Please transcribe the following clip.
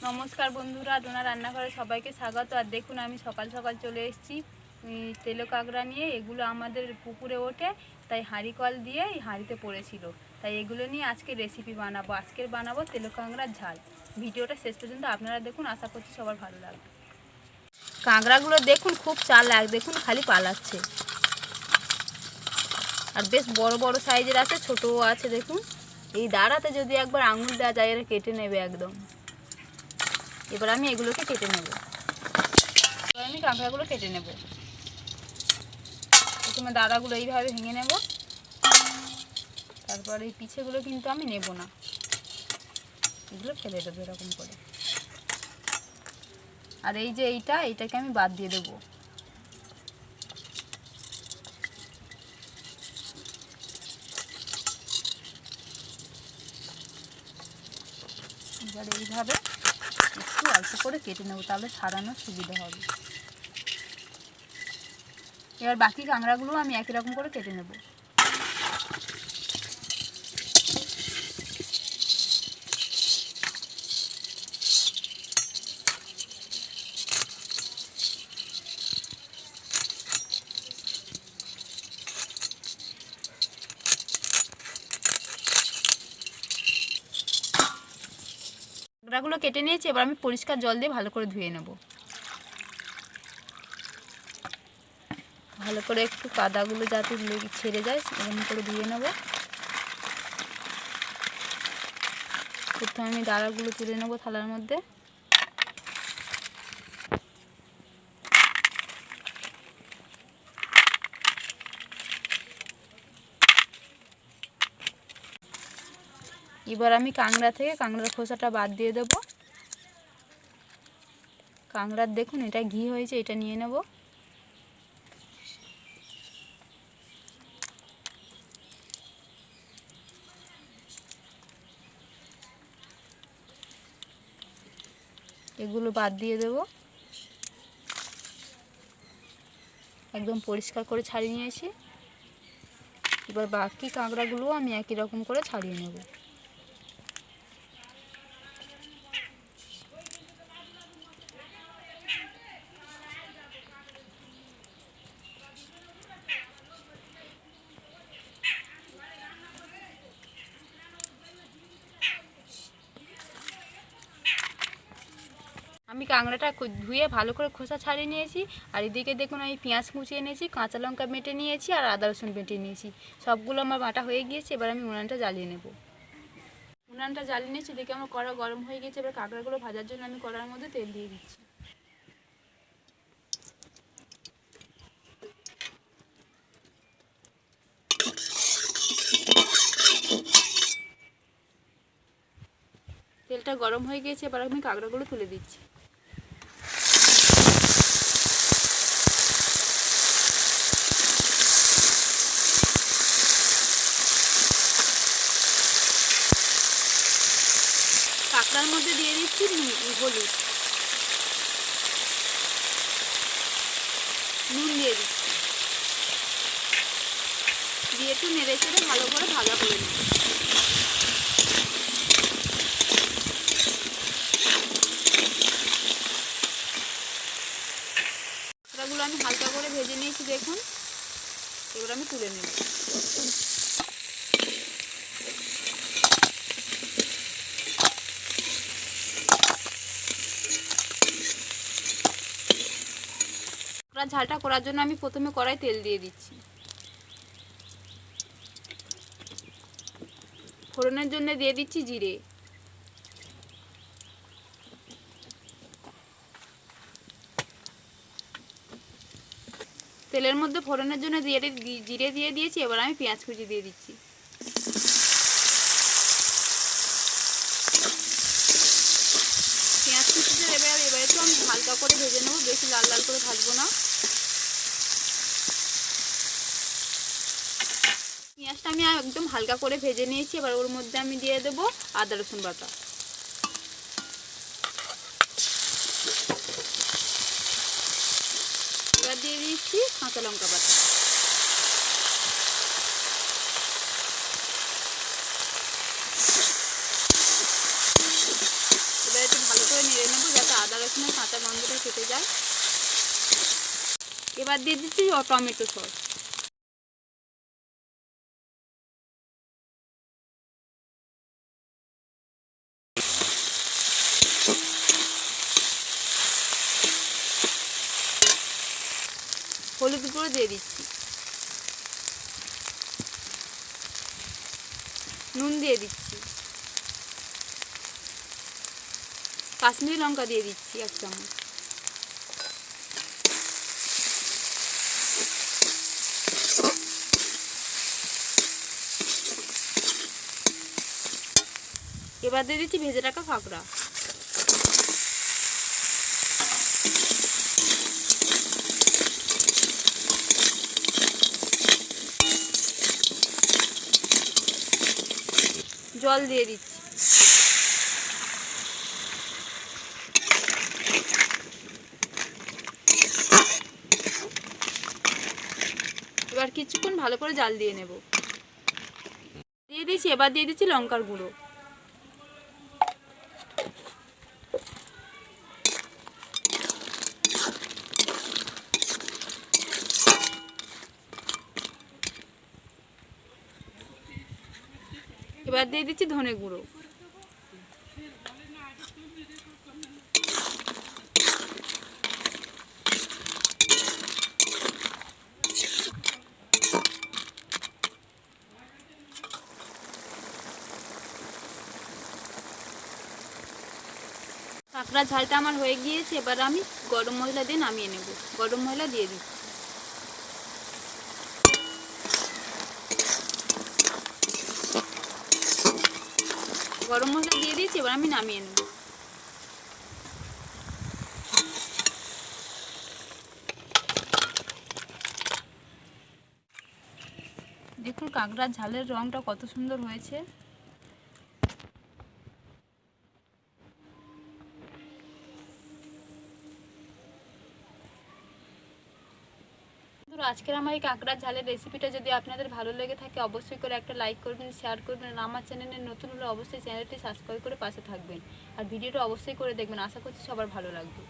নমস্কার বন্ধুরা, ডোনার রান্নাঘরে সবাইকে স্বাগত। আর দেখুন আমি সকাল সকাল চলে এসেছি তেলো কাঁকড়া নিয়ে। এগুলো আমাদের পুকুরে ওঠে, তাই হাঁড়ি কল দিয়ে এই হাঁড়িতে পড়েছিল, তাই এগুলো নিয়ে আজকে রেসিপি বানাবো। আজকের বানাবো তেলো কাঁকড়ার ঝাল। ভিডিওটা শেষ পর্যন্ত আপনারা দেখুন, আশা করছি সবার ভালো লাগবে। কাঁকড়াগুলো দেখুন খুব চালাক, দেখুন খালি পালাচ্ছে। আর বেশ বড় বড় সাইজের আছে, ছোটও আছে। দেখুন এই দাঁড়াতে যদি একবার আঙুল দেওয়া যায় এরা কেটে নেবে একদম। এবার আমি এগুলোকে কেটে নেব। এবার আমি কাঁকড়াগুলো কেটে নেব। প্রথমে দাঁড়াগুলো এইভাবে ভেঙে নেব, তারপর এই পিছেগুলো কিন্তু আমি নেব না, এগুলো ফেলে দেবো এরকম করে। আর এই যে এইটাকে আমি বাদ দিয়ে দেবো। এবার এইভাবে একটু অল্প করে কেটে নেব, তাহলে ছাড়ানোর সুবিধা হবে। এবার বাকি কাঁকড়াগুলো আমি একই রকম করে কেটে নেব। কাঁকড়াগুলো কেটে নিয়েছি, এবার আমি পরিষ্কার জল দিয়ে ভালো করে ধুয়ে নেব। ভালো করে একটু কাদাগুলো যাতে ছেড়ে যায় এরকম করে ধুয়ে নেব। প্রথমে আমি দাঁড়াগুলো তুলে নেব থালার মধ্যে। এবার আমি কাঁকড়ার খোসাটা বাদ দিয়ে দেব। কাঁকড়ার দেখুন এটা ঘি হয়েছে, এটা নিয়ে নেব। এগুলো বাদ দিয়ে দেব। একদম পরিষ্কার করে ছাড়িয়ে নিয়েছি। এবার বাকি কাঁকড়াগুলোও আমি একই রকম করে ছাড়িয়ে নেব। আমি কাঁকড়াটা ধুয়ে ভালো করে খোসা ছাড়িয়ে নিয়েছি। আর এদিকে দেখুন আমি পেঁয়াজ কুচিয়ে নিয়েছি, কাঁচা লঙ্কা বেটে নিয়েছি, আর আদা রসুন বেটে নিয়েছি। সবগুলো আমার বাটা হয়ে গিয়েছে। এবার আমি উনানটা জ্বালিয়ে নেব। উনানটা জ্বালিয়ে নিয়েছি, দেখে আমার কড়া গরম হয়ে গেছে। এবার কাঁকড়াগুলো ভাজার জন্য আমি কড়ার মধ্যে তেল দিয়ে দিচ্ছি। তেলটা গরম হয়ে গিয়েছে, এবার আমি কাঁকড়াগুলো তুলে দিচ্ছি। কাঁকড়ার মধ্যে দিয়ে দিচ্ছি হলুদ, নুন দিয়ে দিচ্ছি, দিয়ে একটু নেড়ে চেড়ে ভালো করে ভাজা করে নিচ্ছি। কাঁকড়াগুলো আমি হালকা করে ভেজে নিয়েছি দেখুন। এবার আমি তুলে নেব। ঝালটা করার জন্য আমি প্রথমে কড়াই তেল দিয়ে দিচ্ছি। ফোড়নের জন্য দিয়ে দিচ্ছি জিরে, তেলের মধ্যে ফোড়নের জন্য জিরে দিয়ে দিয়েছি। এবার আমি পেঁয়াজ কুচি দিয়ে দিচ্ছি। পেঁয়াজ কুচিতে এবার একটু আমি হালকা করে ভেজে নেবো, বেশি লাল লাল করে ভাজবো না। পেঁয়াজটা আমি একদম হালকা করে ভেজে নিয়েছি। এবার ওর মধ্যে আমি দিয়ে দেবো আদা রসুন বাটা, এবার দিয়ে দিচ্ছি কাঁচা লঙ্কা বাটা। এবার একটু ভালো করে নেড়ে রসুনের কাঁচা গন্ধটা কেটে যায়। এবার দিয়ে দিচ্ছি টমেটো সস। হলুদ গুঁড়ো দিয়ে দিচ্ছি, নুন দিয়ে দিচ্ছি, কাশ্মীরি লঙ্কা দিয়ে দিচ্ছি 1 চামচ। এবার দিয়ে দিচ্ছি ভেজে রাখা কাঁকড়া। জল দিয়ে দিচ্ছি। এবার কিছুক্ষণ ভালো করে জাল দিয়ে নেব। দিয়ে দিচ্ছি, এবার দিয়ে দিচ্ছি লঙ্কার গুঁড়ো। এবার দিয়ে দিচ্ছি ধনে গুঁড়ো। কাঁকড়া ঝালটা আমার হয়ে গিয়েছে। এবার আমি গরম মশলা দিয়ে নামিয়ে নেব। গরম মশলা দিয়ে দিচ্ছি। গরম মশলা দিয়ে দিয়েছি, এবার আমি নামিয়ে নেব। দেখুন কাঁকড়ার ঝালের রঙটা কত সুন্দর হয়েছে। আজকের আমার এই কাঁকড়ার ঝালের রেসিপিটা যদি আপনাদের ভালো লেগে থাকে অবশ্যই করে একটা লাইক করবেন, শেয়ার করবেন। আর আমার চ্যানেলে নতুন হলে অবশ্যই চ্যানেলটি সাবস্ক্রাইব করে পাশে থাকবেন। আর ভিডিওটা অবশ্যই করে দেখবেন, আশা করছি সবার ভালো লাগবে।